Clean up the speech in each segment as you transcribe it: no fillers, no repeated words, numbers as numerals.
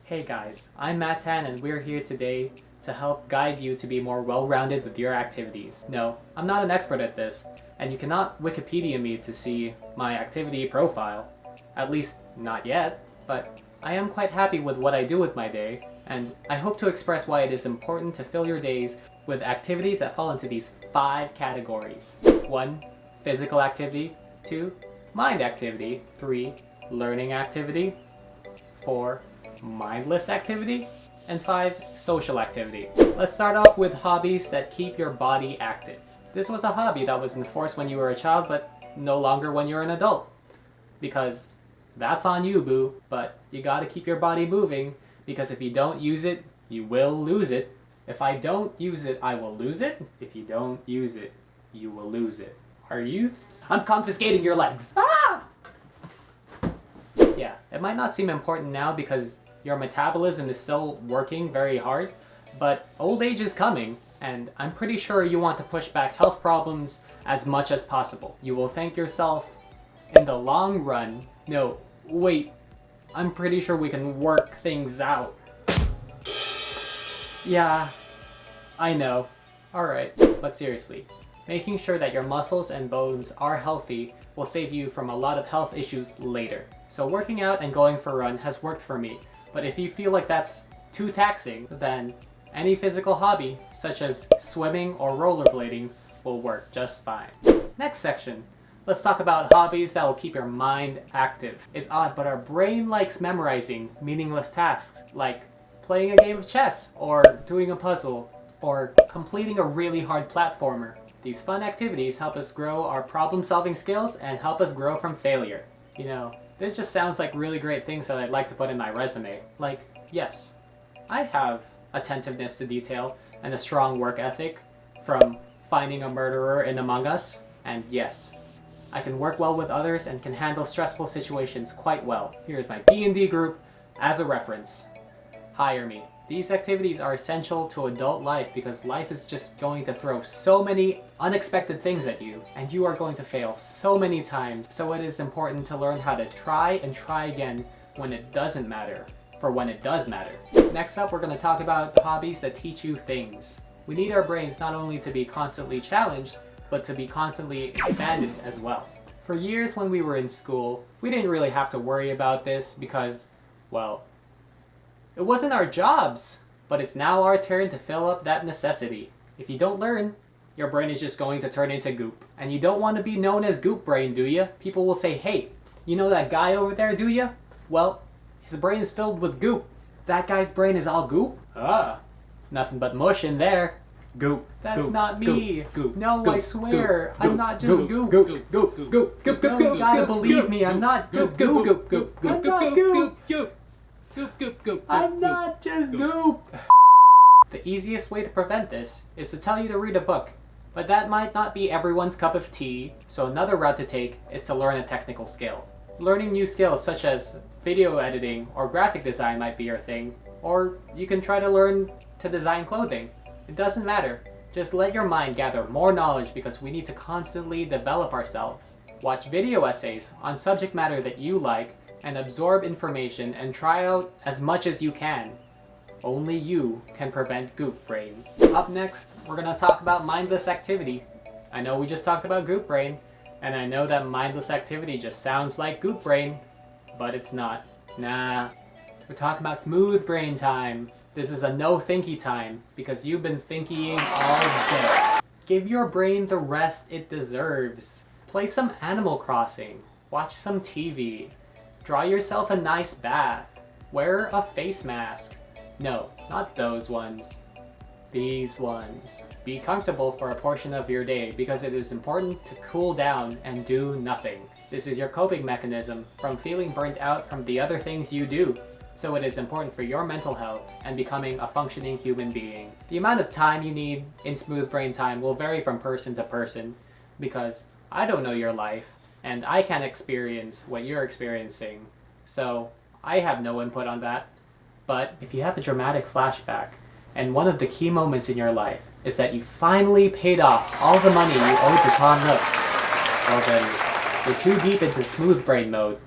Hey guys, I'm Matt Tan and we're here today to help guide you to be more well-rounded with your activities. No, I'm not an expert at this, and you cannot Wikipedia me to see my activity profile. At least, not yet, but I am quite happy with what I do with my day, and I hope to express why it is important to fill your days with activities that fall into these 5 categories. 1. Physical activity. 2. Mind activity. 3. Learning activity. 4. Mindless activity. And 5. Social activity. Let's start off with hobbies that keep your body active. This was a hobby that was enforced when you were a child, but no longer when you're an adult. Because that's on you, boo. But you gotta keep your body moving, because if you don't use it, you will lose it. If I don't use it, I will lose it. If you don't use it, you will lose it. Are you? I'm confiscating your legs. Ah! Yeah, it might not seem important now because your metabolism is still working very hard, but old age is coming, and I'm pretty sure you want to push back health problems as much as possible. You will thank yourself in the long run. No, wait, I'm pretty sure we can work things out. Yeah, I know. Alright, but seriously, making sure that your muscles and bones are healthy will save you from a lot of health issues later. So working out and going for a run has worked for me, but if you feel like that's too taxing, then any physical hobby, such as swimming or rollerblading, will work just fine. Next section. Let's talk about hobbies that will keep your mind active. It's odd, but our brain likes memorizing meaningless tasks, like playing a game of chess, or doing a puzzle, or completing a really hard platformer. These fun activities help us grow our problem-solving skills and help us grow from failure. You know, this just sounds like really great things that I'd like to put in my resume. Like, yes, I have attentiveness to detail and a strong work ethic from finding a murderer in Among Us, and yes, I can work well with others and can handle stressful situations quite well. Here's my D&D group as a reference. Hire me. These activities are essential to adult life because life is just going to throw so many unexpected things at you, and you are going to fail so many times, so it is important to learn how to try and try again when it doesn't matter, for when it does matter. Next up, we're going to talk about hobbies that teach you things. We need our brains not only to be constantly challenged, but to be constantly expanded as well. For years when we were in school, we didn't really have to worry about this because, well, it wasn't our jobs, but it's now our turn to fill up that necessity. If you don't learn, your brain is just going to turn into goop. And you don't want to be known as goop brain, do ya? People will say, hey, you know that guy over there, do ya? Well, his brain is filled with goop. That guy's brain is all goop? Ah, nothing but mush in there. Goop. That's goop, not me. Goop, goop, no, goop, I swear. Goop, I'm not just goop. Goop, goop, goop, goop, goop, goop, goop, goop. You gotta believe me, I'm not just goop. Goop, goop, goop, goop, goop, goop, goop. Goop, goop, goop, I'm not just goop. The easiest way to prevent this is to tell you to read a book, but that might not be everyone's cup of tea, so another route to take is to learn a technical skill. Learning new skills such as video editing or graphic design might be your thing, or you can try to learn to design clothing. It doesn't matter. Just let your mind gather more knowledge because we need to constantly develop ourselves. Watch video essays on subject matter that you like and absorb information and try out as much as you can. Only you can prevent goop brain. Up next, we're going to talk about mindless activity. I know we just talked about goop brain, and I know that mindless activity just sounds like goop brain, but it's not. Nah, we're talking about smooth brain time. This is a no thinky time because you've been thinking all day. Give your brain the rest it deserves. Play some Animal Crossing. Watch some TV. Draw yourself a nice bath. Wear a face mask. No, not those ones. These ones. Be comfortable for a portion of your day because it is important to cool down and do nothing. This is your coping mechanism from feeling burnt out from the other things you do. So it is important for your mental health and becoming a functioning human being. The amount of time you need in smooth brain time will vary from person to person because I don't know your life and I can't experience what you're experiencing. So I have no input on that. But if you have a dramatic flashback and one of the key moments in your life is that you finally paid off all the money you owed to Tom Nook, well then, you're too deep into smooth brain mode.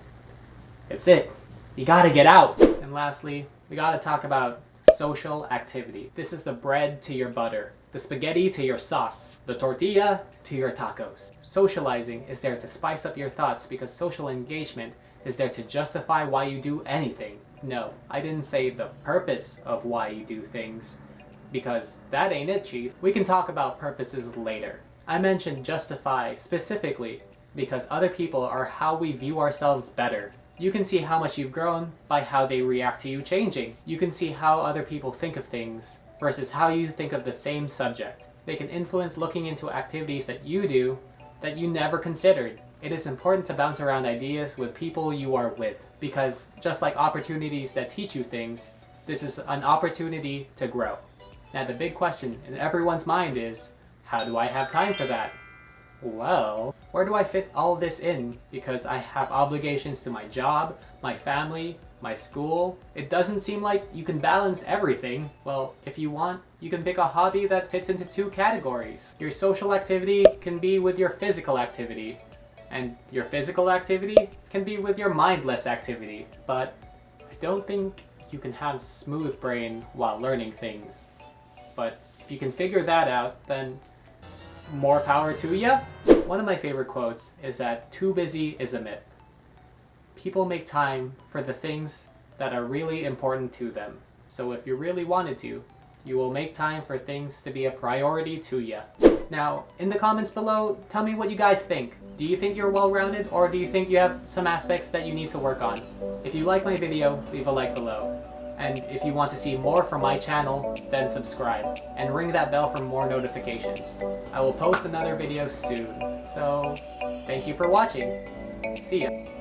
It's it. You gotta get out. And And lastly, we gotta talk about social activity. This is the bread to your butter, the spaghetti to your sauce, the tortilla to your tacos. Socializing is there to spice up your thoughts because social engagement is there to justify why you do anything. No, I didn't say the purpose of why you do things, because that ain't it, Chief. We can talk about purposes later. I mentioned justify specifically because other people are how we view ourselves better. You can see how much you've grown by how they react to you changing. You can see how other people think of things versus how you think of the same subject. They can influence looking into activities that you do that you never considered. It is important to bounce around ideas with people you are with, because just like opportunities that teach you things, this is an opportunity to grow. Now the big question in everyone's mind is, how do I have time for that? Well, where do I fit all this in? Because I have obligations to my job, my family, my school. It doesn't seem like you can balance everything. Well, if you want, you can pick a hobby that fits into 2 categories. Your social activity can be with your physical activity, and your physical activity can be with your mindless activity. But I don't think you can have smooth brain while learning things. But if you can figure that out, then more power to ya. One of my favorite quotes is that too busy is a myth. People make time for the things that are really important to them. So if you really wanted to, you will make time for things to be a priority to ya. Now, in the comments below, tell me what you guys think. Do you think you're well-rounded, or do you think you have some aspects that you need to work on? If you like my video, leave a like below. And if you want to see more from my channel, then subscribe and ring that bell for more notifications. I will post another video soon. So, thank you for watching. See ya.